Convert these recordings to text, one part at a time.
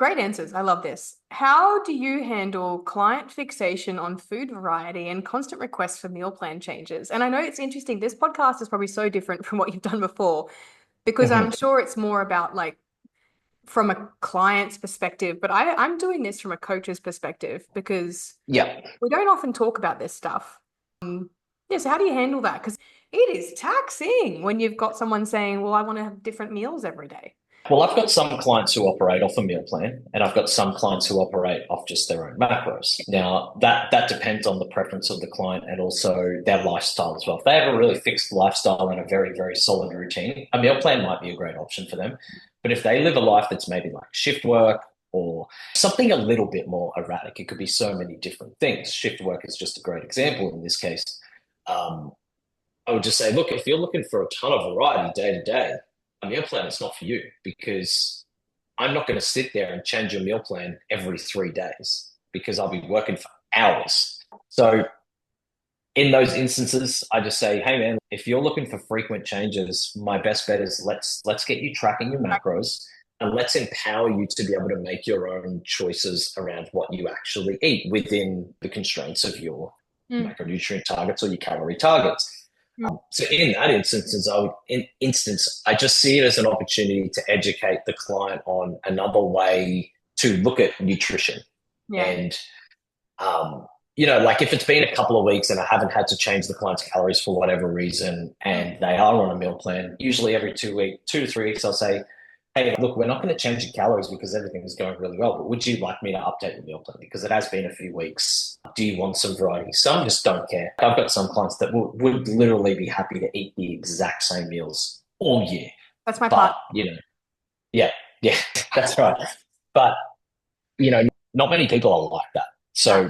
Great answers. I love this. How do you handle client fixation on food variety and constant requests for meal plan changes? And I know it's interesting. This podcast is probably so different from what you've done before because I'm Mhm. sure it's more about like from a client's perspective, but I'm doing this from a coach's perspective because Yeah. we don't often talk about this stuff. Yeah, so how do you handle that? Because it is taxing when you've got someone saying, well, I want to have different meals every day. Well, I've got some clients who operate off a meal plan, and I've got some clients who operate off just their own macros. Now, that depends on the preference of the client and also their lifestyle as well. If they have a really fixed lifestyle and a very, very solid routine, a meal plan might be a great option for them. But if they live a life that's maybe like shift work or something a little bit more erratic, it could be so many different things. Shift work is just a great example in this case. Um, I would just say, look, if you're looking for a ton of variety day to day, a meal plan is not for you because I'm not going to sit there and change your meal plan every 3 days because I'll be working for hours. So in those instances, I just say, hey man, if you're looking for frequent changes, my best bet is let's get you tracking your macros and let's empower you to be able to make your own choices around what you actually eat within the constraints of your Mm, macronutrient targets or your calorie targets. mm. So in that instance, I just see it as an opportunity to educate the client on another way to look at nutrition. Yeah. And like if it's been a couple of weeks and I haven't had to change the client's calories for whatever reason, Mm. and they are on a meal plan, usually every 2 to 3 weeks, I'll say, hey, look, we're not going to change your calories because everything is going really well, but would you like me to update your meal plan? Because it has been a few weeks. Do you want some variety? Some just don't care. I've got some clients that would literally be happy to eat the exact same meals all year. That's my But, part. yeah, yeah, that's right. But, you know, not many people are like that. No. So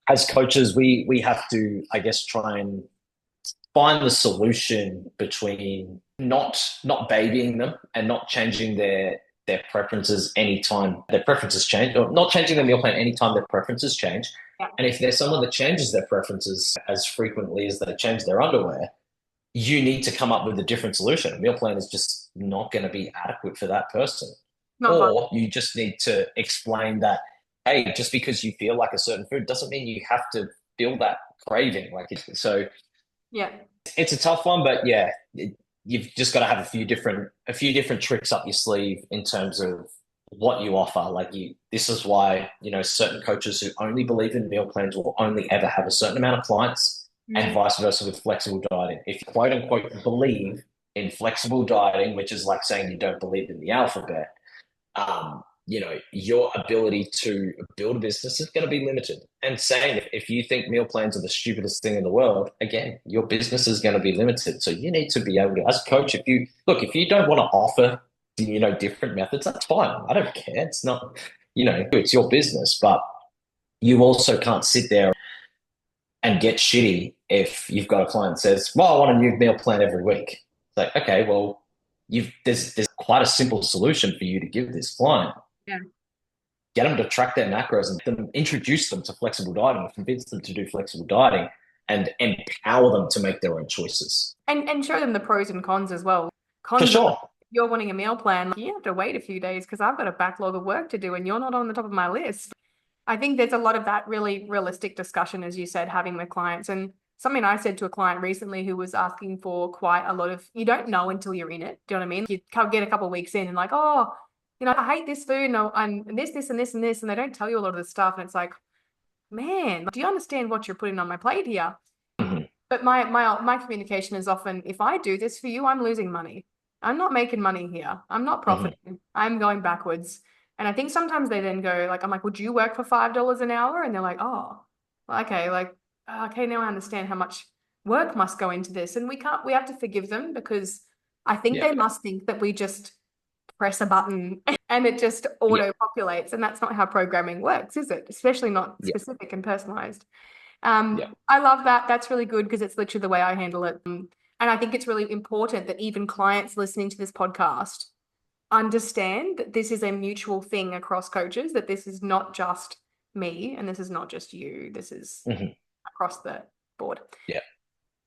as coaches, we have to, I guess, try and find the solution between not babying them and not changing their preferences anytime their preferences change, or not changing their meal plan anytime their preferences change. Yeah. And if there's someone that changes their preferences as frequently as they change their underwear, you need to come up with a different solution. A meal plan is just not going to be adequate for that person. Not fun. Or you just need to explain that, hey, just because you feel like a certain food doesn't mean you have to feel that craving. So Yeah. it's a tough one, but yeah, you've just got to have a few different tricks up your sleeve in terms of what you offer. This is why certain coaches who only believe in meal plans will only ever have a certain amount of clients, and Mm. vice versa with flexible dieting. If you quote unquote believe in flexible dieting, which is like saying you don't believe in the alphabet, your ability to build a business is going to be limited. And saying if you think meal plans are the stupidest thing in the world, again, your business is going to be limited. So you need to be able to, as a coach, if you don't want to offer, different methods, that's fine. I don't care. It's not, it's your business, but you also can't sit there and get shitty if you've got a client that says, well, I want a new meal plan every week. It's like, okay, well, there's quite a simple solution for you to give this client. Yeah. Get them to track their macros and then introduce them to flexible dieting, convince them to do flexible dieting, and empower them to make their own choices. And show them the pros and cons as well. For Cons are sure. if you're wanting a meal plan, you have to wait a few days because I've got a backlog of work to do and you're not on the top of my list. I think there's a lot of that really realistic discussion, as you said, having with clients. And something I said to a client recently who was asking for quite a lot of, you don't know until you're in it. Do you know what I mean? You get a couple of weeks in and like, oh, I hate this food and this, and this, and this. And they don't tell you a lot of this stuff. And it's like, man, do you understand what you're putting on my plate here? Mhm. But my communication is often, if I do this for you, I'm losing money. I'm not making money here. I'm not Mhm. profiting. I'm going backwards. And I think sometimes they then go like, I'm like, would you work for $5 an hour? And they're like, oh, well, okay, like, okay, now I understand how much work must go into this. And we have to forgive them because I think Yeah. they must think that we just press a button and it just Yeah. auto populates. And that's not how programming works, is it? Especially not Yeah. specific and personalized. Yeah. I love that. That's really good because it's literally the way I handle it. And I think it's really important that even clients listening to this podcast understand that this is a mutual thing across coaches, that this is not just me and this is not just you. This is Mhm. across the board. Yeah.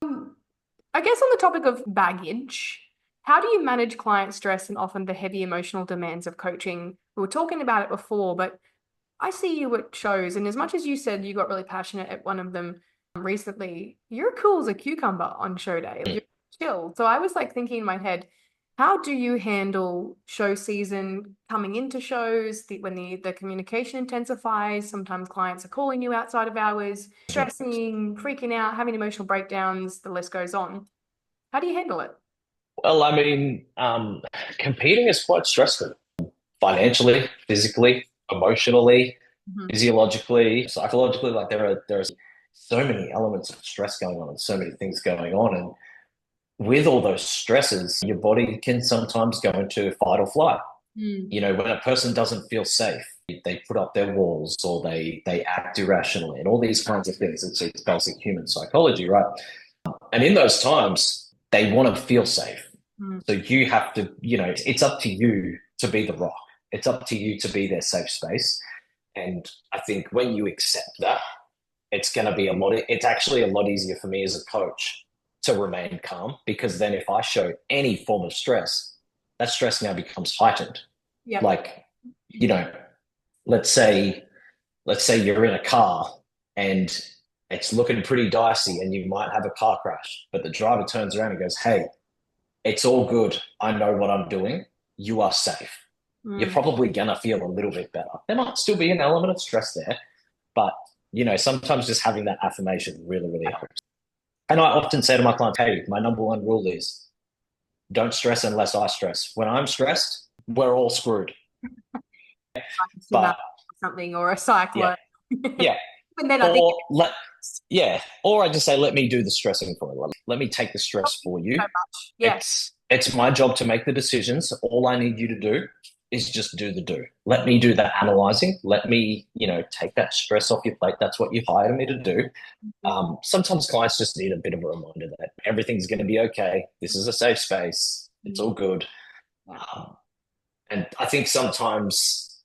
I guess on the topic of baggage, How do you manage client stress and often the heavy emotional demands of coaching? We were talking about it before, but I see you at shows, and as much as you said you got really passionate at one of them recently, you're cool as a cucumber on show day. You're chill. So I was like thinking in my head, how do you handle show season coming into shows when the communication intensifies? Sometimes clients are calling you outside of hours, stressing, freaking out, having emotional breakdowns, the list goes on. How do you handle it? Well, I mean, competing is quite stressful financially, physically, emotionally, Mhm. physiologically, psychologically. Like there are so many elements of stress going on and so many things going on. And with all those stresses, your body can sometimes go into fight or flight. Mm. You know, when a person doesn't feel safe, they put up their walls or they act irrationally and all these kinds of things. It's basic human psychology, right? And in those times, they want to feel safe. Mm. So you have to, it's up to you to be the rock. It's up to you to be their safe space. And I think when you accept that, it's actually a lot easier for me as a coach to remain calm because then if I show any form of stress, that stress now becomes heightened. Yep. Like, you know, let's say, let's say you're in a car and it's looking pretty dicey and you might have a car crash, but the driver turns around and goes, "Hey, it's all good. I know what I'm doing. You are safe." You're Mm. probably gonna feel a little bit better. There might still be an element of stress there, but sometimes just having that affirmation really, really helps. And I often say to my clients, "Hey, my number one rule is don't stress unless I stress. When I'm stressed, we're all screwed." I can see that But something or a yeah, cyclone. yeah. And then I think Or let Yeah, or I just say, let me do the stressing for you. Let me take the stress for so you. much. Yeah. It's my job to make the decisions. All I need you to do is just do the do. Let me do the analyzing. Let me, take that stress off your plate. That's what you hired me to do. Sometimes clients just need a bit of a reminder that everything's going to be okay. This is a safe space. It's all good. Yeah. Um, and I think sometimes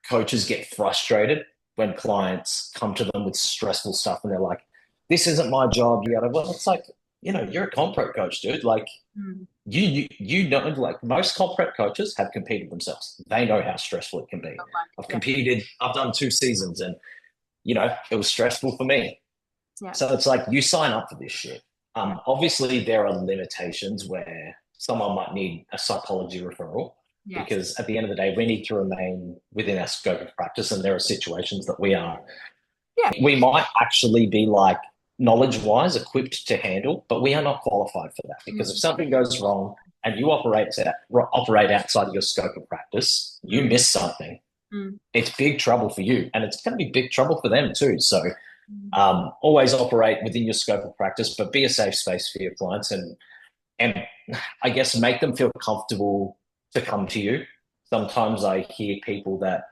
coaches get frustrated when clients come to them with stressful stuff and they're like, "This isn't my job." You gotta, well, it's like, you're a comp prep coach, dude. Like Mm. you know, like most comp prep coaches have competed themselves. They know how stressful it can be. I've Yeah. competed, I've done 2 seasons and it was stressful for me. Yeah. So it's like you sign up for this shit. Yeah. Obviously, there are limitations where someone might need a psychology referral Yes. because at the end of the day, we need to remain within our scope of practice. And there are situations that Yeah. we might actually be like knowledge wise equipped to handle, but we are not qualified for that because if Mm. something goes wrong and you operate outside of your scope of practice, you Mm. miss something. Mm. It's big trouble for you and it's going to be big trouble for them too. So Mm. always operate within your scope of practice, but be a safe space for your clients and I guess make them feel comfortable to come to you. Sometimes I hear people that,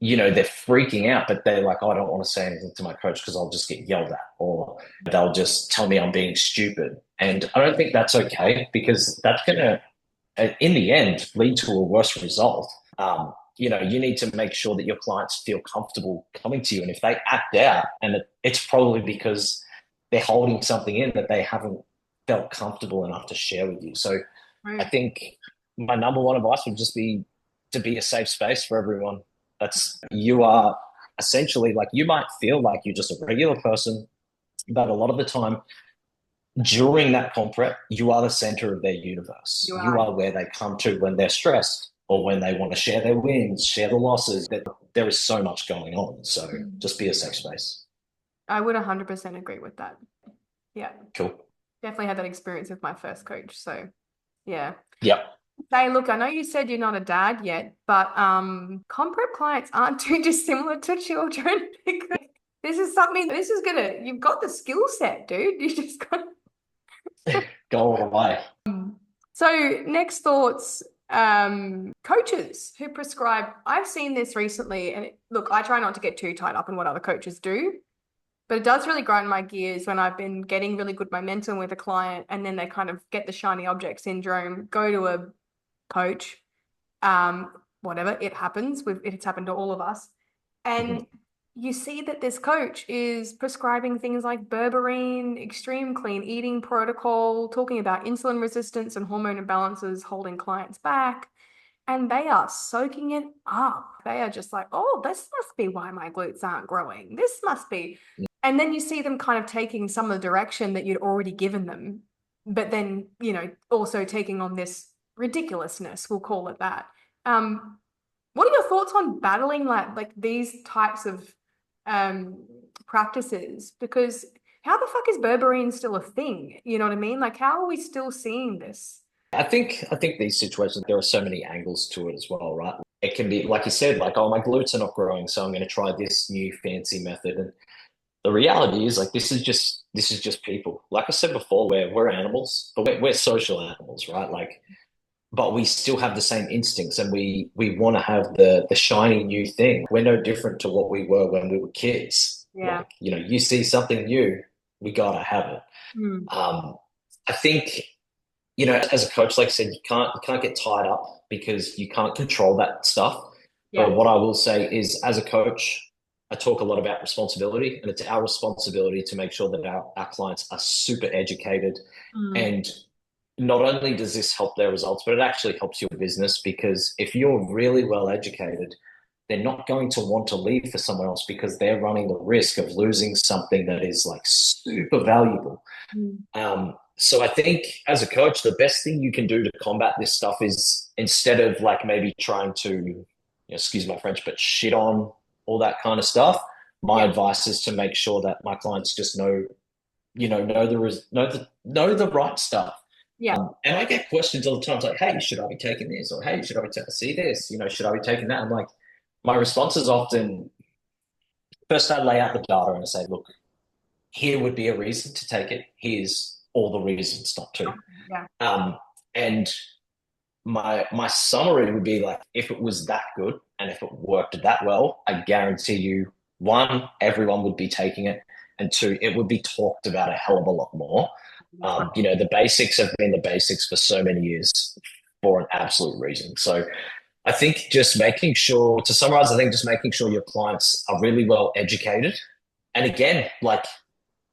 they're freaking out, but they're like, "Oh, I don't want to say anything to my coach because I'll just get yelled at, or they'll just tell me I'm being stupid." And I don't think that's okay because that's going to, in the end, lead to a worse result. You need to make sure that your clients feel comfortable coming to you. And if they act out, and it's probably because they're holding something in that they haven't felt comfortable enough to share with you. So I Right. think my number one advice would just be to be a safe space for everyone. You are essentially like, you might feel like you're just a regular person, but a lot of the time during that comp prep, you are the center of their universe. You You are. are where they come to when they're stressed or when they want to share their wins, share the losses. There is so much going on. So Mm. just be a safe space. I would 100% agree with that. Yeah. Cool. Definitely had that experience with my first coach. So yeah. Yep. Say, look, I know you said you're not a dad yet, but comp prep clients aren't too dissimilar to children because this is gonna, you've got the skill set, dude. You just got Go away. So next thoughts, coaches who prescribe, I've seen this recently, and look, I try not to get too tied up in what other coaches do, but it does really grind my gears when I've been getting really good momentum with a client and then they kind of get the shiny object syndrome, go to a coach, whatever, it happens. It's happened to all of us. And Mhm. you see that this coach is prescribing things like berberine, extreme clean eating protocol, talking about insulin resistance and hormone imbalances holding clients back. And they are soaking it up. They are just like, oh, this must be why my glutes aren't growing. This must be. And then you see them kind of taking some of the direction that you'd already given them, but then, also taking on this ridiculousness, we'll call it that. Um, what are your thoughts on battling like these types of um practices? Because how the fuck is berberine still a thing? You know what I mean? Like, how are we still seeing this? I think these situations, there are so many angles to it as well, right? It can be, like you said, like, oh, my glutes are not growing, so I'm going to try this new fancy method. And the reality is, like, this is just people. Like I said before, we're animals, but we're social animals, right? Like, but we still have the same instincts, and we want to have the shiny new thing. We're no different to what we were when we were kids. Yeah. Like, you see something new, we gotta have it. Mm. I think, as a coach, like I said, you can't get tied up because you can't control that stuff. But Yeah. what I will say is, as a coach, I talk a lot about responsibility, and it's our responsibility to make sure that our clients are super educated. Mm. And not only does this help their results, but it actually helps your business, because if you're really well educated, they're not going to want to leave for someone else because they're running the risk of losing something that is like super valuable. Mm. So I think, as a coach, the best thing you can do to combat this stuff is, instead of like maybe trying to, excuse my French, but shit on all that kind of stuff, my Yeah. advice is to make sure that my clients just know the right stuff. Yeah. And I get questions all the time. It's like, hey, should I be taking this? Or hey, should I be see this? Should I be taking that? I'm like, my response is often, first I lay out the data and I say, look, here would be a reason to take it. Here's all the reasons not to. Yeah. And my summary would be like, if it was that good and if it worked that well, I guarantee you, one, everyone would be taking it, and two, it would be talked about a hell of a lot more. The basics have been the basics for so many years for an absolute reason. So I think just making sure, to summarize, I think just making sure your clients are really well educated. And again, like,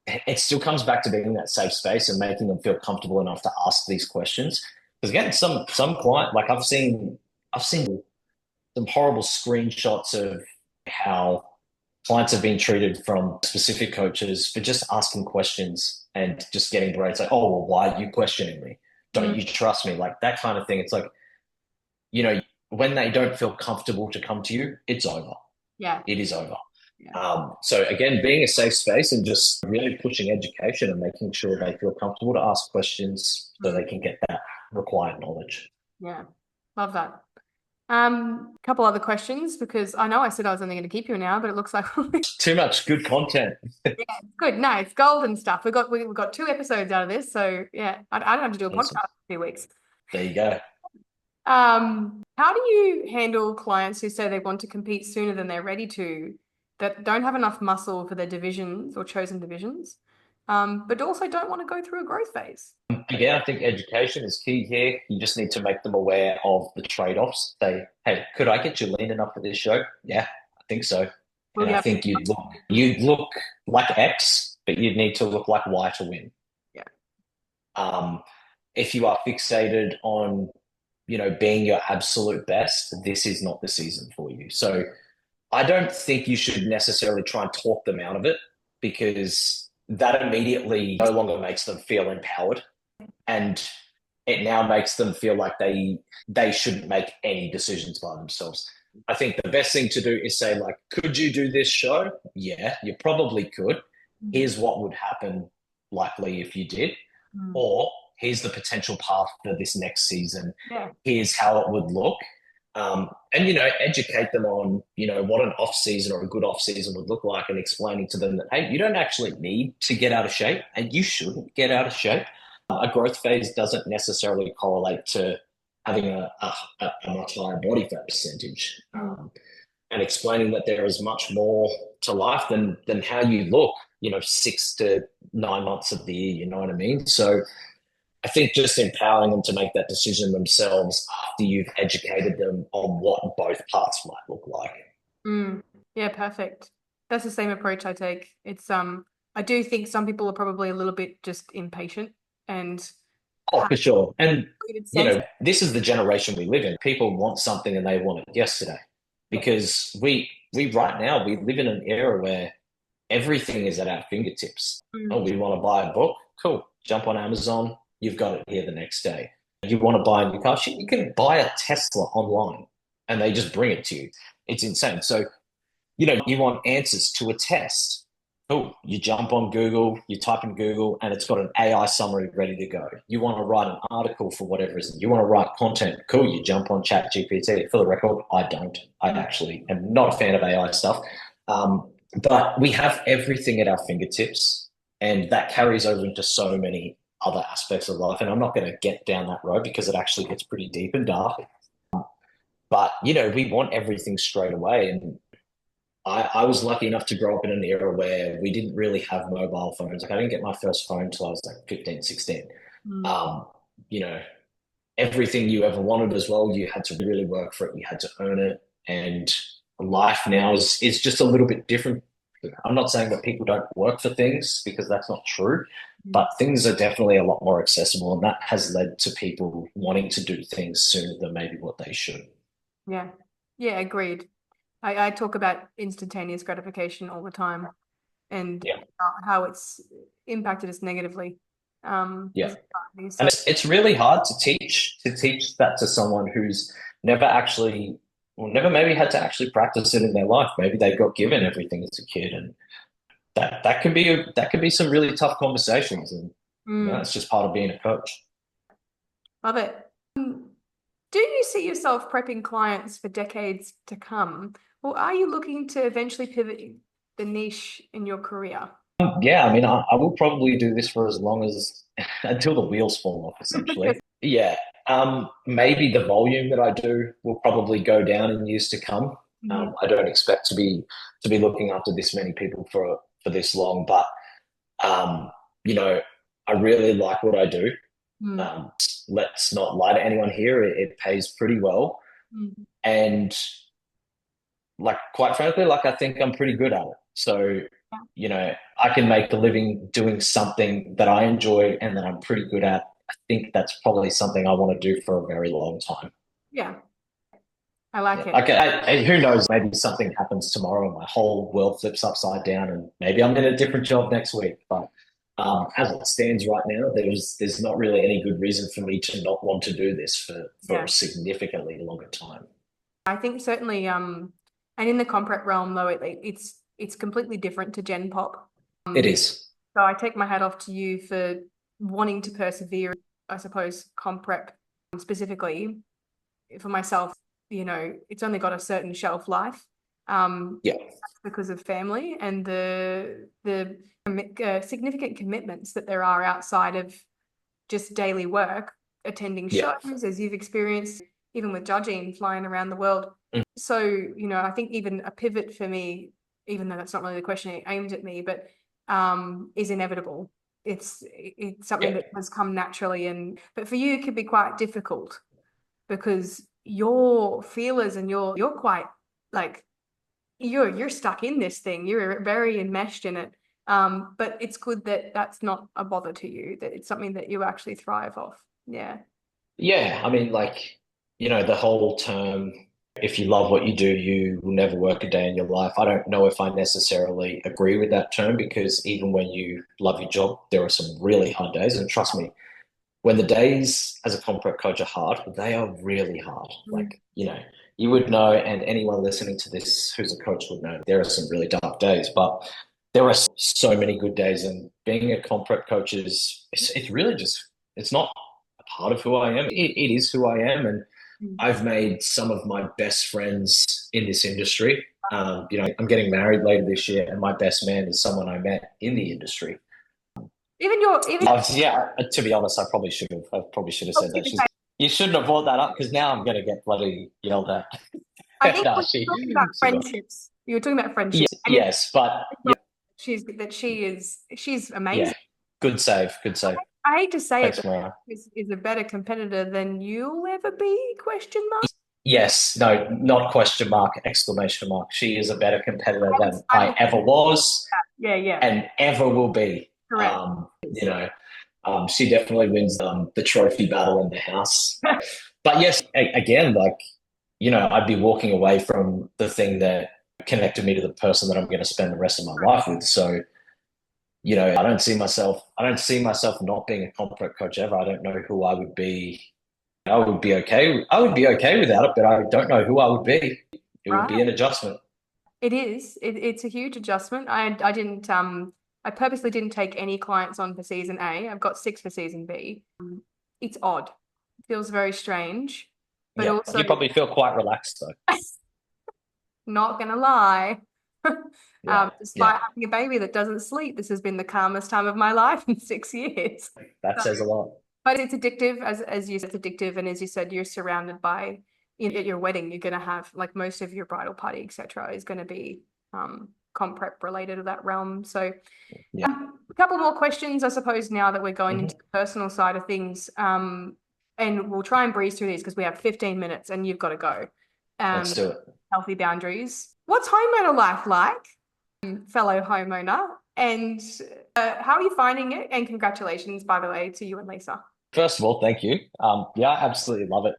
it still comes back to being in that safe space and making them feel comfortable enough to ask these questions. Because again, some client, like, I've seen some horrible screenshots of how clients have been treated from specific coaches for just asking questions and just getting berated. It's like, oh, well, why are you questioning me? Don't Mm. you trust me? Like, that kind of thing. It's like, you know, when they don't feel comfortable to come to you, it's over. Yeah. It is over. Yeah. So again, being a safe space and just really pushing education and making sure they feel comfortable to ask questions so they can get that required knowledge. Yeah. Love that. Couple other questions, because I know I said I was only going to keep you an hour, but it looks like Too much good content. good. No, it's golden stuff. We got 2 episodes out of this, so yeah, I don't have to do a podcast Awesome. in 2 weeks. There you go. How do you handle clients who say they want to compete sooner than they're ready to, that don't have enough muscle for their divisions or chosen divisions, but also don't want to go through a growth phase? Again, I think education is key here. You just need to make them aware of the trade-offs. Say, hey, could I get you lean enough for this show? Yeah, I think so. Will And you I have think you'd look like X, but you'd need to look like Y to win. Yeah. If you are fixated on, being your absolute best, this is not the season for you. So I don't think you should necessarily try and talk them out of it, because that immediately no longer makes them feel empowered, and it now makes them feel like they shouldn't make any decisions by themselves. I think the best thing to do is say, like, could you do this show? Yeah, you probably could. Here's what would happen likely if you did. Mm. Or here's the potential path for this next season. Yeah. Here's how it would look. And educate them on what an off season or a good off season would look like, and explaining to them that, hey, you don't actually need to get out of shape, and you shouldn't get out of shape. A growth phase doesn't necessarily correlate to having a much higher body fat percentage. And explaining that there is much more to life than how you look 6 to 9 months of the year. You know what I mean? So I think just empowering them to make that decision themselves after you've educated them on what both parts might look like. Yeah, perfect. That's the same approach I take. It's I do think some people are probably a little bit just impatient and Oh, have for sure. And, a good sense. this is the generation we live in. People want something and they want it yesterday because we right now, we live in an era where everything is at our fingertips. Oh, Mm, we want to buy a book? Cool. Jump on Amazon. You've got it here the next day. You want to buy a new car? Shit, you can buy a Tesla online and they just bring it to you. It's insane. So, you want answers to a test. Oh, you jump on Google, you type in Google, and it's got an AI summary ready to go. You want to write an article for whatever reason. You want to write content. Cool, you jump on ChatGPT. For the record, I don't. I mm, actually am not a fan of AI stuff. But we have everything at our fingertips, and that carries over into so many other aspects of life. And I'm not going to get down that road because it actually gets pretty deep and dark. But, we want everything straight away. And I was lucky enough to grow up in an era where we didn't really have mobile phones. Like I didn't get my first phone until I was like 15, 16. mm. Um, you know, everything you ever wanted as well, you had to really work for it. You had to earn it. And life now is just a little bit different. I'm not saying that people don't work for things because that's not true, Mm. but things are definitely a lot more accessible. And that has led to people wanting to do things sooner than maybe what they should. Yeah. Yeah, agreed. I talk about instantaneous gratification all the time and Yeah. how it's impacted us negatively. Yeah. As a society. And So it's really hard to teach that to someone who's never actually, well, never maybe had to actually practice it in their life. Maybe they got given everything as a kid, and that can be some really tough conversations. And mm, it's just part of being a coach. love it. Do you see yourself prepping clients for decades to come, or are you looking to eventually pivot the niche in your career? Yeah, I mean, I will probably do this for as long as until the wheels fall off, essentially. Yeah. Maybe the volume that I do will probably go down in years to come. Mhm. I don't expect to be looking after this many people for this long, but um, you know, I really like what I do. Mm, Um, let's not lie to anyone here; it pays pretty well, mm, and like quite frankly, like I think I'm pretty good at it. So, I can make a living doing something that I enjoy and that I'm pretty good at. I think that's probably something I want to do for a very long time. yeah, I like Yeah. it. Okay. Who knows? Maybe something happens tomorrow and my whole world flips upside down, and maybe I'm in a different job next week. But as it stands right now, there's not really any good reason for me to not want to do this for Yeah, a significantly longer time. I think certainly. And in the comprep realm, though, it's completely different to Gen Pop. It Um, is. so I take my hat off to you for wanting to persevere. I suppose comprep specifically for myself, it's only got a certain shelf life. Yeah. Because of family and the significant commitments that there are outside of just daily work, attending Yeah. shows, as you've experienced, even with judging, flying around the world. Mm. So, I think even a pivot for me, even though that's not really the question aimed at me, but is inevitable. It's something Yeah. that has come naturally, but for you, it could be quite difficult because your feelers and you're quite like you're stuck in this thing. You're very enmeshed in it. But it's good that that's not a bother to you, that it's something that you actually thrive off. Yeah. Yeah, I mean, like, the whole term, if you love what you do, you will never work a day in your life. I don't know if I necessarily agree with that term because even when you love your job, there are some really hard days. And trust me, when the days as a comp prep coach are hard, they are really hard. Mm. Like, you would know, and anyone listening to this who's a coach would know, there are some really dark days, but there are so many good days. And being a comp prep coach it's really just, it's not a part of who I am. It is who I am. And Mm. I've made some of my best friends in this industry. I'm getting married later this year, and my best man is someone I met in the industry. Even Yeah, to be honest, I probably should have said that. You shouldn't have brought that up because now I'm going to get bloody yelled at. I think Nah, when you're talking about she got, friendships, you were talking about friendships. yes, And yes, but yeah, she's yeah, amazing. good save, good save. I hate to say it, Thanks, but Mariah. is a better competitor than you'll ever be? Question mark. Yes, no, not question mark, exclamation mark. She is a better competitor I than was, I I was, ever was yeah, yeah, and ever will be. correct. You know, she definitely wins the trophy battle in the house. But yes, again, like, I'd be walking away from the thing that connected me to the person that I'm going to spend the rest of my life with. So, I don't see myself not being a comp prep coach ever. I don't know who I would be. I would be okay without it, but I don't know who I would be. It would be Right. an adjustment. It is. It's a huge adjustment. I didn't I purposely didn't take any clients on for season A. I've got six for season B. It's odd. It feels very strange, but Yeah. also You probably feel quite relaxed though. not gonna lie. Yeah. Yeah. Despite having a baby that doesn't sleep, this has been the calmest time of my life in 6 years. That So, says a lot. but it's addictive, as you said, it's addictive, and as you said, you're surrounded by at your wedding, you're gonna have like most of your bridal party, etc., is gonna be comp prep related to that realm. So Yeah. a couple more questions, I suppose, now that we're going into Hmm. the personal side of things. And we'll try and breeze through these because we have 15 minutes and you've got to go. Let's Um, do it. healthy boundaries. What's homeowner life like, fellow homeowner? And how are you finding it? And congratulations, by the way, to you and Lisa. First of all, thank you. Yeah, I absolutely love it.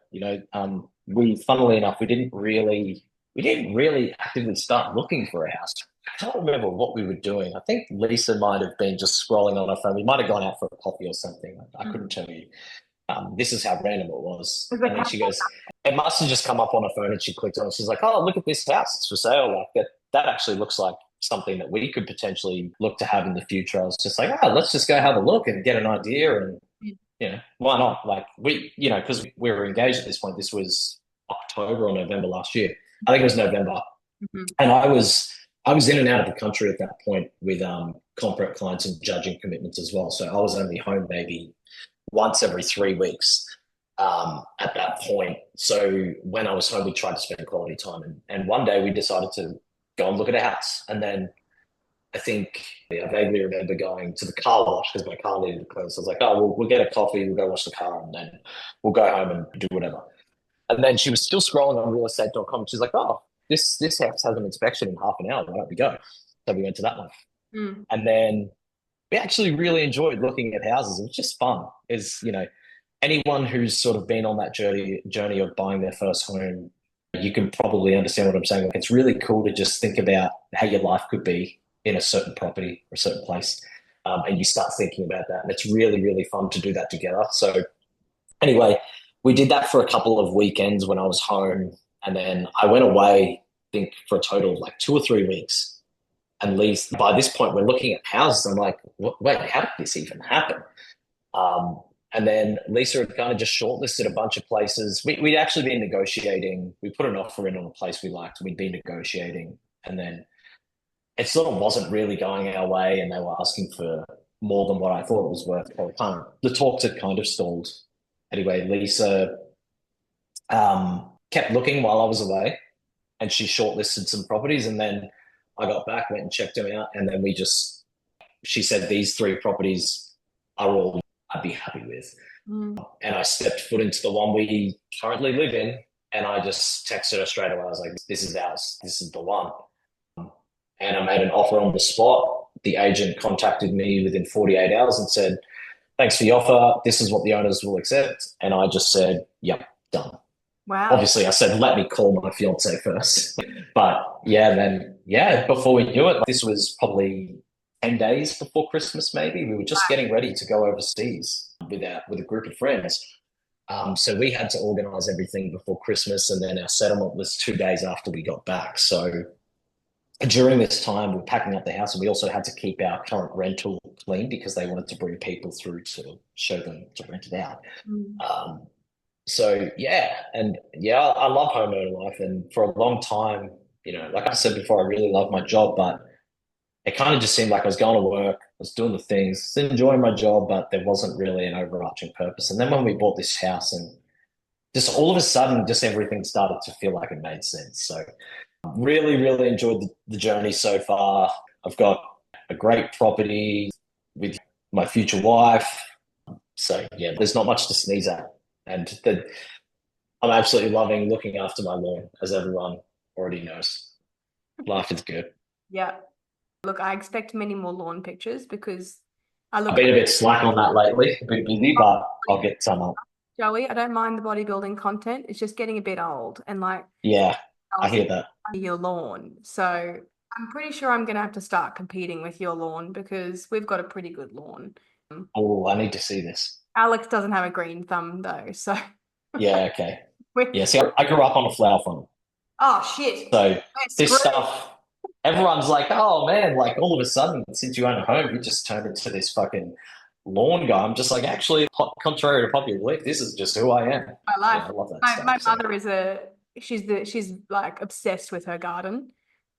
Funnily enough, we didn't really actively start looking for a house. I can't remember what we were doing. I think Lisa might have been just scrolling on her phone. We might have gone out for a coffee or something. I couldn't Mhm. tell you. This is how random it was. Was it And then she goes, it must have just come up on her phone and she clicked on it. She's like, oh, look at this house. It's for sale. Like that actually looks like something that we could potentially look to have in the future. I was just like, oh, let's just go have a look and get an idea. And, why not? Like because we were engaged at this point. This was October or November last year. I think it was November. Mhm. And I was in and out of the country at that point with corporate clients and judging commitments as well. So I was only home maybe once every 3 weeks at that point. So when I was home, we tried to spend quality time. And one day we decided to go and look at a house. And then I think I vaguely remember going to the car wash because my car needed to clean. So I was like, oh, we'll get a coffee, we'll go wash the car, and then we'll go home and do whatever. And then she was still scrolling on realestate.com. She's like, oh, this house has an inspection in half an hour. Why don't we go? So we went to that one. Mm. And then we actually really enjoyed looking at houses. It was just fun. Anyone who's sort of been on that journey of buying their first home, you can probably understand what I'm saying. Like, it's really cool to just think about how your life could be in a certain property or a certain place. And you start thinking about that. And it's really, really fun to do that together. So anyway, we did that for a couple of weekends when I was home. And then I went away, I think, for a total of like 2 or 3 weeks. And least by this point, we're looking at houses. I'm like, wait, how did this even happen? Um, and then Lisa had kind of just shortlisted a bunch of places. We'd actually been negotiating. We put an offer in on a place we liked. We'd been negotiating. And then it sort of wasn't really going our way. And they were asking for more than what I thought it was worth. The talks had kind of stalled. Anyway, Lisa kept looking while I was away and she shortlisted some properties. And then I got back, went and checked them out. And then she said, these three properties are all I'd be happy with. Mm. And I stepped foot into the one we currently live in. And I just texted her straight away. I was like, this is ours. This is the one. And I made an offer on the spot. The agent contacted me within 48 hours and said, thanks for the offer. This is what the owners will accept. And I just said, yep, done. Wow. Obviously, I said, let me call my fiance first. But yeah, before we knew it, this was probably 10 days before Christmas, maybe. We were just getting ready to go overseas with a group of friends. So we had to organize everything before Christmas, and then our settlement was 2 days after we got back. So during this time, we're packing up the house, and we also had to keep our current rental clean because they wanted to bring people through to show them to rent it out. Mm. So yeah, and yeah, I love homeowner life, and for a long time, like I said before, I really love my job, but it kind of just seemed like I was going to work, I was doing the things, enjoying my job, but there wasn't really an overarching purpose. And then when we bought this house, and just all of a sudden, just everything started to feel like it made sense. So really, really enjoyed the journey so far. I've got a great property with my future wife. So yeah, there's not much to sneeze at. And I'm absolutely loving looking after my lawn, as everyone already knows. Life is good. Yeah. Look, I expect many more lawn pictures because I I've look, been a bit slack on that lately, a bit busy, but I'll get some up. Joey, I don't mind the bodybuilding content. It's just getting a bit old and like Yeah, I else hear that. your lawn. So I'm pretty sure I'm gonna have to start competing with your lawn because we've got a pretty good lawn. Oh, I need to see this. Alex doesn't have a green thumb though, so Yeah, okay. we're Yeah, see, I grew up on a flower farm. oh shit. So We're this screwed. stuff, everyone's like, oh man, like all of a sudden, since you own a home, you just turned into this fucking lawn guy. I'm just like, actually, contrary to popular belief, this is just who I am. My life. Yeah, I love that My stuff. So mother is she's like obsessed with her garden.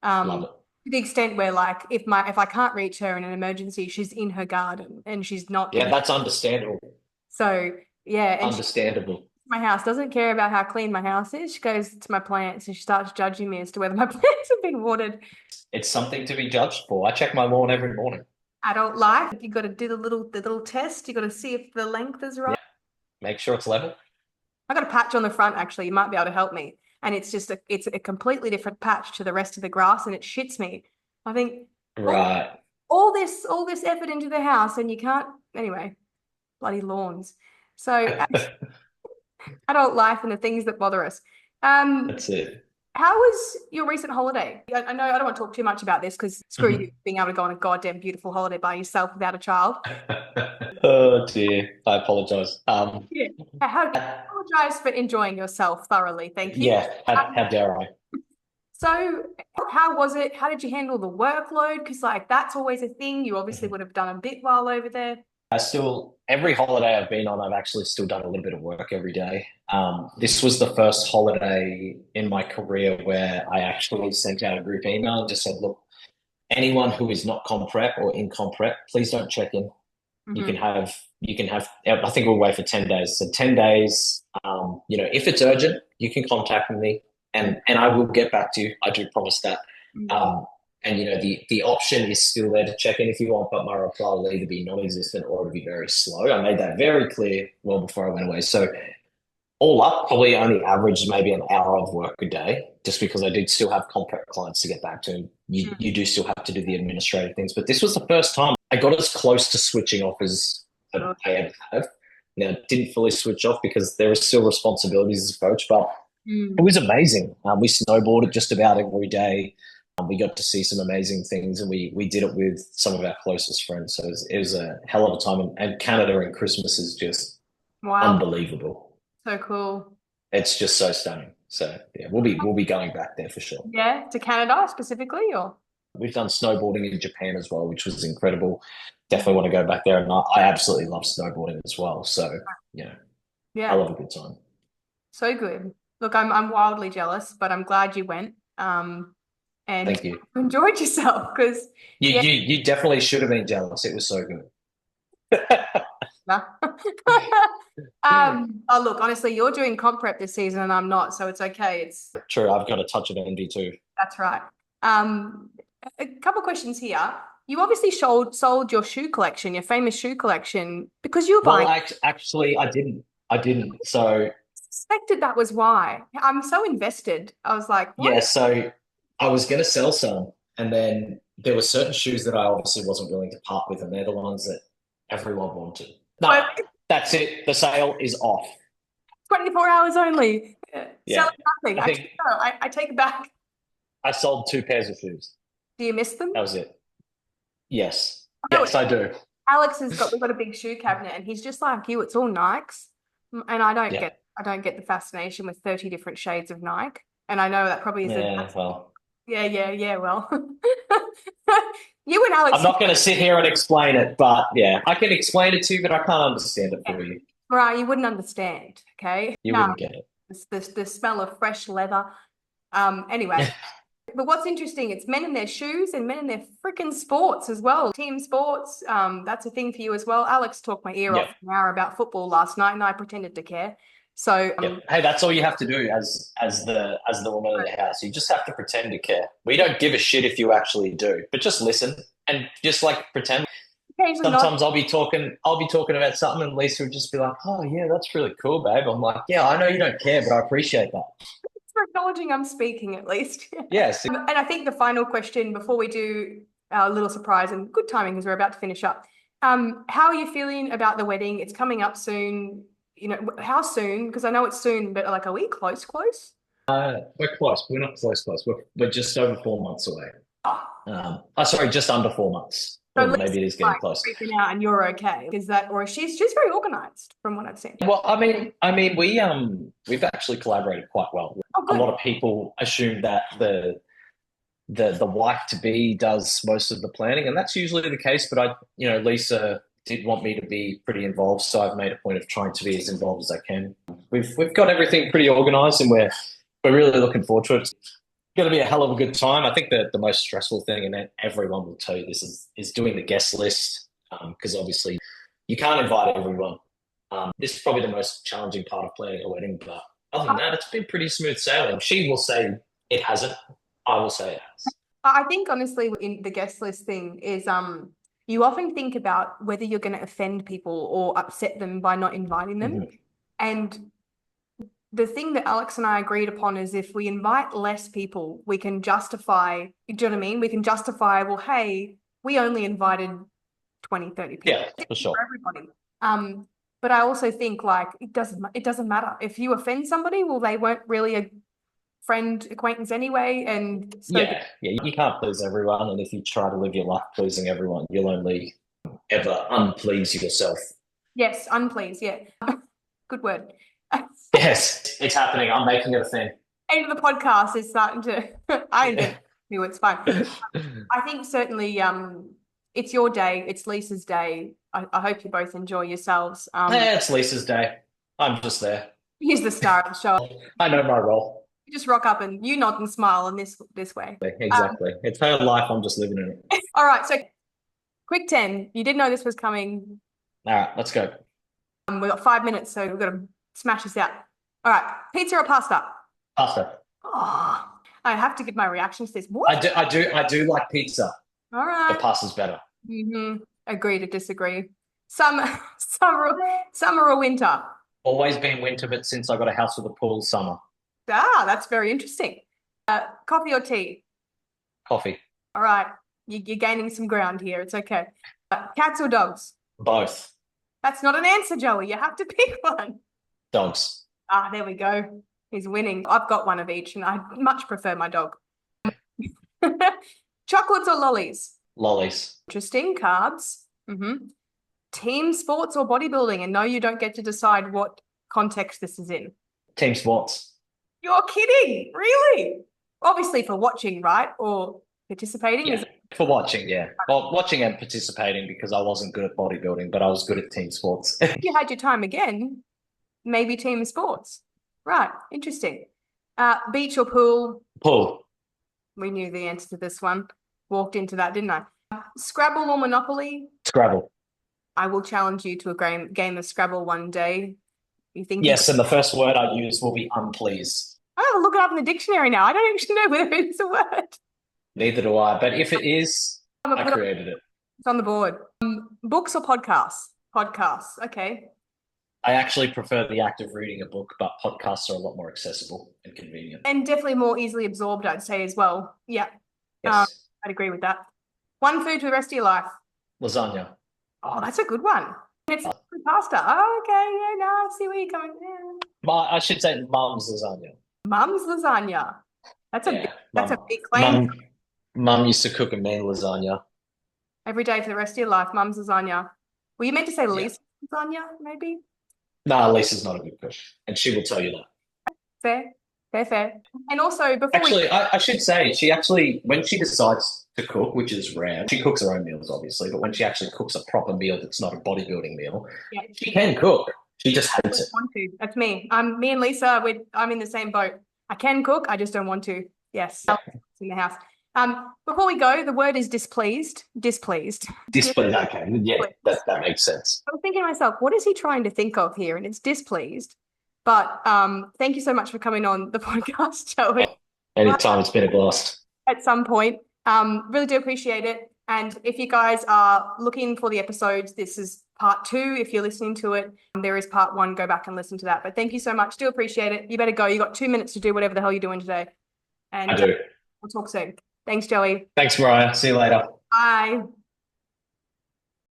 love To it. the extent where like if I can't reach her in an emergency, she's in her garden and she's not Yeah, getting that's understandable. so yeah, and she Understandable. my house doesn't care about how clean my house is. She goes to my plants and she starts judging me as to whether my plants have been watered. It's something to be judged for. I check my lawn every morning. Adult life, you got to do the little test. You got to see if the length is right. Yeah, make sure it's level. I got a patch on the front actually. You might be able to help me. And it's a completely different patch to the rest of the grass, and it shits me. I think all, Right. all this effort into the house, and you can't anyway. Bloody lawns. So adult life and the things that bother us. Um, That's it. how was your recent holiday? I know I don't want to talk too much about this because screw you being able to go on a goddamn beautiful holiday by yourself without a child. Oh dear, I apologize. Yeah. How apologize for enjoying yourself thoroughly. Thank you. Yeah, how Um, dare I? So, how was it? How did you handle the workload? Because, like, that's always a thing. You obviously Mhm. would have done a bit while over there. I still, every holiday I've been on, I've actually still done a little bit of work every day. This was the first holiday in my career where I actually sent out a group email and just said, look, anyone who is not comp prep or in comp prep, please don't check in. Hmm. You can have, I think we'll wait for 10 days. So 10 days, if it's urgent, you can contact me and I will get back to you. I do promise that. Um, and the option is still there to check in if you want, but my reply will either be non-existent or it'll be very slow. I made that very clear well before I went away. So all up, probably only averaged maybe an hour of work a day, just because I did still have contract clients to get back to. You do still have to do the administrative things, but this was the first time I got as close to switching off as I ever have. Now, I didn't fully switch off because there are still responsibilities as a coach, but it Mm. was amazing. We snowboarded just about every day. We got to see some amazing things, and we did it with some of our closest friends. So it was a hell of a time. And Canada and Christmas is just Wow, unbelievable. so cool. It's just so stunning. So yeah, we'll be going back there for sure. Yeah, to Canada specifically, or We've done snowboarding in Japan as well, which was incredible. Definitely want to go back there, and I absolutely love snowboarding as well. So you know, I yeah, love a good time. so good. Look, I'm wildly jealous, but I'm glad you went. And Thank you. enjoyed yourself because You yeah. you you definitely should have been jealous. It was so good. Oh look, honestly, you're doing comp prep this season and I'm not, so it's okay. It's True, I've got a touch of envy too. that's right. Um, a couple questions here. You obviously sold your shoe collection, your famous shoe collection, because you were Well, buying. actually, I didn't. I didn't. So Suspected that was why. I'm so invested. I was like, what? yeah, so I was going to sell some, and then there were certain shoes that I obviously wasn't willing to part with, and they're the ones that everyone wanted. No, But that's it. The sale is off. 24 hours only. Yeah, Selling nothing. I Actually, think no, I take it back. I sold two pairs of shoes. Do you miss them? That was it. Yes, No, yes, I do. Alex has got we've got a big shoe cabinet and he's just like you, it's all Nikes. And Yeah, I don't get the fascination with 30 different shades of Nike. And I know that probably is a yeah. Well, yeah, well. You and I'm Alex, not going to sit here and explain it, but yeah, I can explain it to you, but I can't understand it yeah, for you. Mariah, you wouldn't understand, okay? You No, wouldn't get it. the smell of fresh leather. Anyway, but what's interesting, it's men in their shoes and men in their freaking sports as well. Team sports, that's a thing for you as well. Alex talked my ear off Yep. for an hour about football last night, and I pretended to care. So, Yep. Hey, that's all you have to do as the woman in the house. You just have to pretend to care. We don't give a shit if you actually do, but just listen and just like pretend. occasionally not. Sometimes I'll be talking about something and Lisa would just be like, "Oh yeah, that's really cool, babe." I'm like, "Yeah, I know you don't care, but I appreciate that." For acknowledging I'm speaking at least. Yes. And I think the final question before we do our little surprise, and good timing because we're about to finish up. How are you feeling about the wedding? It's coming up soon. You know, how soon? Because I know it's soon, but like, are we close, close? We're close. We're not close, close. We're just over 4 months away. Oh, Sorry, just under 4 months. so Or Lisa's maybe it is getting like close. freaking out and you're okay. Is that, or she's very organized from what I've seen. Well, we've actually collaborated quite well. Oh, A good. lot of people assume that the wife to be does most of the planning, and that's usually the case. But Lisa did want me to be pretty involved, so I've made a point of trying to be as involved as I can. We've got everything pretty organized, and we're really looking forward to it. It's going to be a hell of a good time. I think that the most stressful thing, and everyone will tell you this, is doing the guest list, because obviously you can't invite everyone. This is probably the most challenging part of planning a wedding, but other than that, it's been pretty smooth sailing. She will say it hasn't. I will say it has. I think honestly, in the guest list thing is you often think about whether you're going to offend people or upset them by not inviting them. Mhm. And the thing that Alex and I agreed upon is if we invite less people, we can justify, do you know what I mean? We can justify, well, hey, we only invited 20, 30 people. Yeah, for sure. For everybody. But I also think like it doesn't matter. If you offend somebody, well, they weren't really a friend, acquaintance anyway. And so Yeah, you can't please everyone, and if you try to live your life pleasing everyone, you'll only ever unplease yourself. yes, unpleased, yeah. Good word. Yes, it's happening. I'm making it a thing. End of the podcast is starting to I invented it, it's fine. I think certainly it's your day, it's Lisa's day. I hope you both enjoy yourselves. It's Lisa's day. I'm just there. He's the star of the show. I know my role. You just rock up and you nod and smile in this way. Exactly. It's her life. I'm just living in it. All right, so quick 10. You didn't know this was coming. All right, let's go. We've got 5 minutes, so we've got to smash this out. All right, pizza or pasta? Pasta. Oh, I have to give my reaction to this. What? I do like pizza. All right. But pasta's better. Agree to disagree. Summer or winter? Always been winter, but since I got a house with a pool, summer. Ah, that's very interesting. Coffee or tea? Coffee. All right, you're gaining some ground here. It's okay. Cats or dogs? Both. That's not an answer, Joey. You have to pick one. Dogs. Ah, there we go. He's winning. I've got one of each, and I much prefer my dog. Chocolates or lollies? Lollies. Interesting. Carbs. Team sports or bodybuilding? And no, you don't get to decide what context this is in. Team sports. You're kidding. Really? Obviously for watching, right? Or participating? Yeah, for watching, yeah. Well, watching and participating because I wasn't good at bodybuilding, but I was good at team sports. If you had your time again, maybe team sports. Right. Interesting. Beach or pool? Pool. We knew the answer to this one. Walked into that, didn't I? Scrabble or Monopoly? Scrabble. I will challenge you to a game of Scrabble one day. You think? Yes, and the first word I use will be unpleased. I have to look it up in the dictionary now. I don't actually know whether it's a word. Neither do I, but if it is, I created it. It's on the board. Books or podcasts? Podcasts. Okay. I actually prefer the act of reading a book, but podcasts are a lot more accessible and convenient. And definitely more easily absorbed, I'd say as well. Yeah. Yes. I'd agree with that. One food for the rest of your life. Lasagna. Oh, that's a good one. It's pasta. Oh, okay. Yeah, no, I see where you're coming. Yeah. I should say mum's lasagna. Mum's lasagna. That's a big claim. Mum used to cook a mean lasagna. Every day for the rest of your life, mum's lasagna. Were you meant to say Lisa's lasagna, maybe? No, Lisa's not a good cook, and she will tell you that. Fair. And also, I should say, she actually, when she decides to cook, which is rare, she cooks her own meals, obviously, but when she actually cooks a proper meal that's not a bodybuilding meal, she can cook. She just hates it. Want to. That's me. Me and Lisa, I'm in the same boat. I can cook, I just don't want to. Yes, it's in the house. Before we go, the word is displeased. Displeased. Okay. Yeah, that makes sense. I was thinking to myself, what is he trying to think of here? And it's displeased. But thank you so much for coming on the podcast, Joey. Anytime, it's been a blast. At some point. Really do appreciate it. And if you guys are looking for the episodes, this is part 2. If you're listening to it, there is part 1. Go back and listen to that. But thank you so much. Do appreciate it. You better go. You got 2 minutes to do whatever the hell you're doing today. I And do. we'll talk soon. Thanks, Joey. Thanks, Mariah. See you later. Bye.